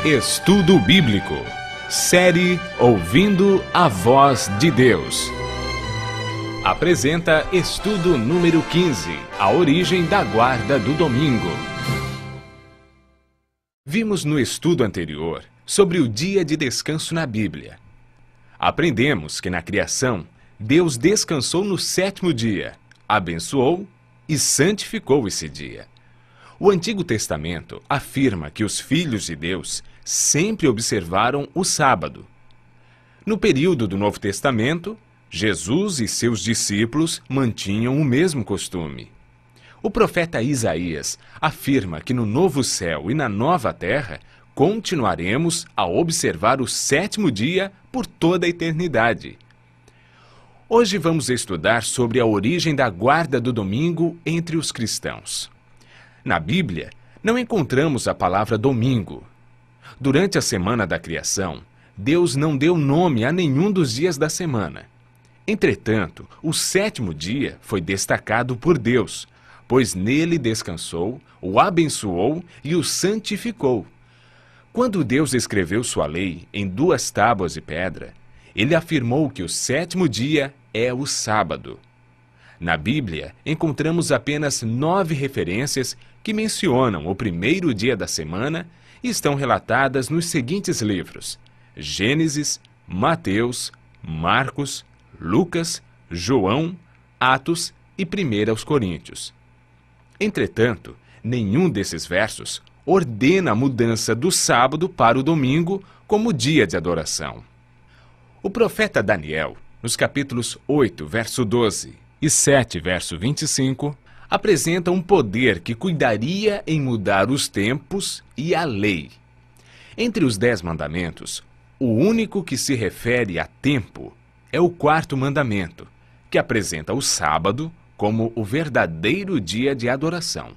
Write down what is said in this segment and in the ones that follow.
Estudo Bíblico. Série Ouvindo a Voz de Deus. Apresenta estudo número 15, a origem da guarda do domingo. Vimos no estudo anterior sobre o dia de descanso na Bíblia. Aprendemos que na criação, Deus descansou no sétimo dia, abençoou e santificou esse dia. O Antigo Testamento afirma que os filhos de Deus sempre observaram o sábado. No período do Novo Testamento, Jesus e seus discípulos mantinham o mesmo costume. O profeta Isaías afirma que no novo céu e na nova terra continuaremos a observar o sétimo dia por toda a eternidade. Hoje vamos estudar sobre a origem da guarda do domingo entre os cristãos. Na Bíblia, não encontramos a palavra domingo. Durante a semana da criação, Deus não deu nome a nenhum dos dias da semana. Entretanto, o sétimo dia foi destacado por Deus, pois nele descansou, o abençoou e o santificou. Quando Deus escreveu sua lei em 2 tábuas de pedra, ele afirmou que o sétimo dia é o sábado. Na Bíblia, encontramos apenas 9 referências que mencionam o primeiro dia da semana e estão relatadas nos seguintes livros: Gênesis, Mateus, Marcos, Lucas, João, Atos e 1 aos Coríntios. Entretanto, nenhum desses versos ordena a mudança do sábado para o domingo como dia de adoração. O profeta Daniel, nos capítulos 8, verso 12 e 7, verso 25, apresenta um poder que cuidaria em mudar os tempos e a lei. Entre os 10 mandamentos, o único que se refere a tempo é o 4º mandamento, que apresenta o sábado como o verdadeiro dia de adoração.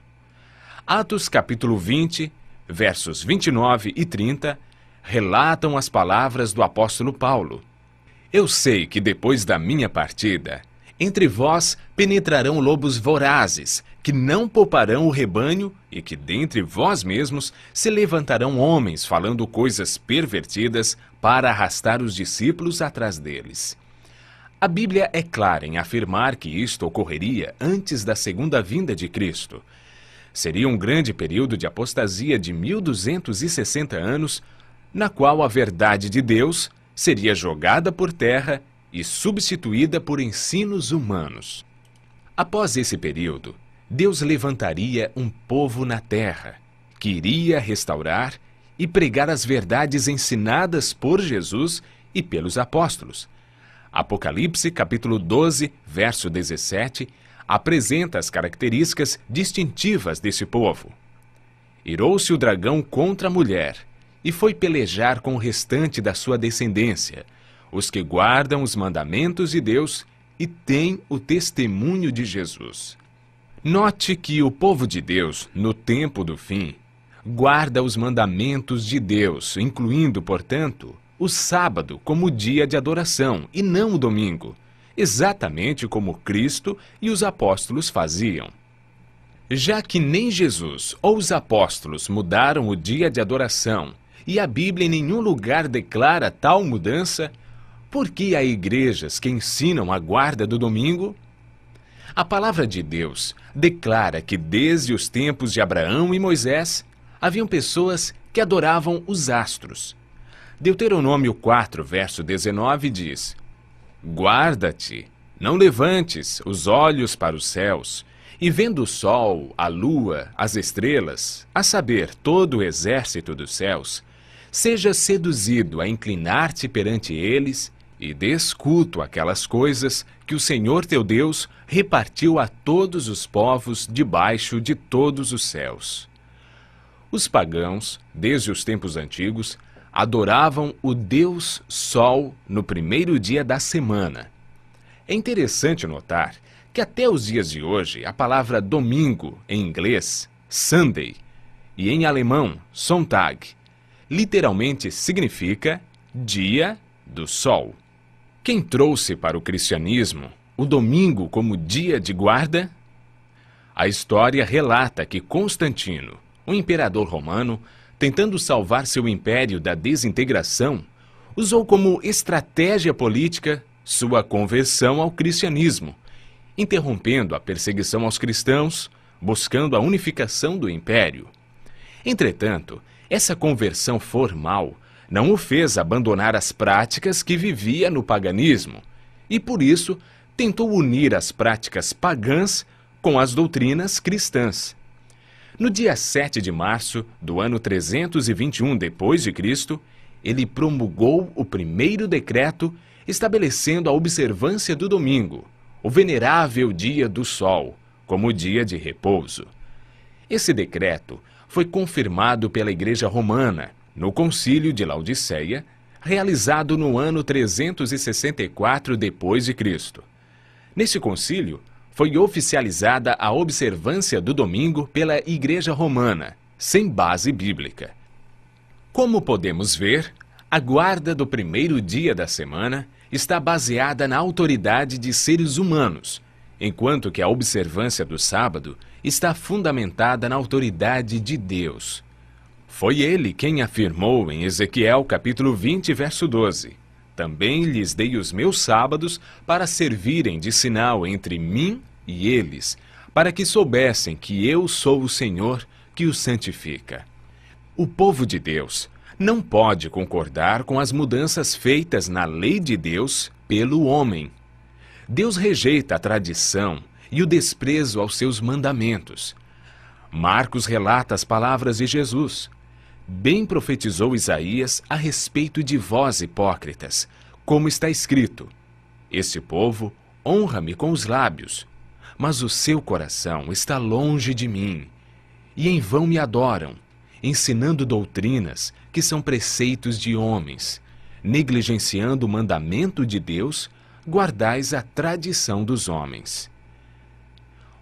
Atos capítulo 20, versos 29 e 30, relatam as palavras do apóstolo Paulo. Eu sei que depois da minha partida, entre vós penetrarão lobos vorazes, que não pouparão o rebanho, e que dentre vós mesmos se levantarão homens falando coisas pervertidas para arrastar os discípulos atrás deles. A Bíblia é clara em afirmar que isto ocorreria antes da segunda vinda de Cristo. Seria um grande período de apostasia de 1260 anos, na qual a verdade de Deus seria jogada por terra e substituída por ensinos humanos. Após esse período, Deus levantaria um povo na terra, que iria restaurar e pregar as verdades ensinadas por Jesus e pelos apóstolos. Apocalipse, capítulo 12, verso 17, apresenta as características distintivas desse povo. Irou-se o dragão contra a mulher, e foi pelejar com o restante da sua descendência, os que guardam os mandamentos de Deus e têm o testemunho de Jesus. Note que o povo de Deus, no tempo do fim, guarda os mandamentos de Deus, incluindo, portanto, o sábado como dia de adoração e não o domingo, exatamente como Cristo e os apóstolos faziam. Já que nem Jesus ou os apóstolos mudaram o dia de adoração e a Bíblia em nenhum lugar declara tal mudança, por que há igrejas que ensinam a guarda do domingo? A palavra de Deus declara que desde os tempos de Abraão e Moisés, haviam pessoas que adoravam os astros. Deuteronômio 4, verso 19 diz: Guarda-te, não levantes os olhos para os céus, e vendo o sol, a lua, as estrelas, a saber, todo o exército dos céus, seja seduzido a inclinar-te perante eles, e dês culto àquelas coisas que o Senhor teu Deus repartiu a todos os povos debaixo de todos os céus. Os pagãos, desde os tempos antigos, adoravam o Deus Sol no primeiro dia da semana. É interessante notar que até os dias de hoje a palavra domingo em inglês, Sunday, e em alemão, Sonntag, literalmente significa dia do sol. Quem trouxe para o cristianismo o domingo como dia de guarda? A história relata que Constantino, o imperador romano, tentando salvar seu império da desintegração, usou como estratégia política sua conversão ao cristianismo, interrompendo a perseguição aos cristãos, buscando a unificação do império. Entretanto, essa conversão formal não o fez abandonar as práticas que vivia no paganismo, e por isso tentou unir as práticas pagãs com as doutrinas cristãs. No dia 7 de março do ano 321 d.C., ele promulgou o primeiro decreto estabelecendo a observância do domingo, o venerável dia do sol, como dia de repouso. Esse decreto foi confirmado pela Igreja Romana no Concílio de Laodiceia, realizado no ano 364 d.C. Nesse concílio, foi oficializada a observância do domingo pela Igreja Romana, sem base bíblica. Como podemos ver, a guarda do primeiro dia da semana está baseada na autoridade de seres humanos, enquanto que a observância do sábado está fundamentada na autoridade de Deus. Foi ele quem afirmou em Ezequiel capítulo 20, verso 12: Também lhes dei os meus sábados para servirem de sinal entre mim e eles, para que soubessem que eu sou o Senhor que os santifica. O povo de Deus não pode concordar com as mudanças feitas na lei de Deus pelo homem. Deus rejeita a tradição e o desprezo aos seus mandamentos. Marcos relata as palavras de Jesus. Bem profetizou Isaías a respeito de vós, hipócritas, como está escrito: Este povo honra-me com os lábios, mas o seu coração está longe de mim, e em vão me adoram, ensinando doutrinas que são preceitos de homens. Negligenciando o mandamento de Deus, guardais a tradição dos homens.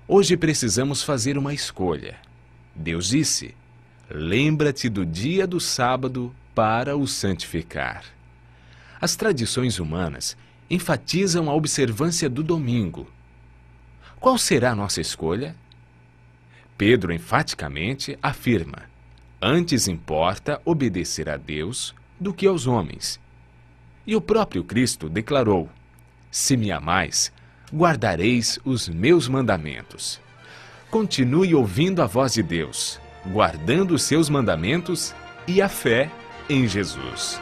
Hoje precisamos fazer uma escolha. Deus disse: Lembra-te do dia do sábado para o santificar. As tradições humanas enfatizam a observância do domingo. Qual será a nossa escolha? Pedro enfaticamente afirma: Antes importa obedecer a Deus do que aos homens. E o próprio Cristo declarou: Se me amais, guardareis os meus mandamentos. Continue ouvindo a voz de Deus, guardando os seus mandamentos e a fé em Jesus.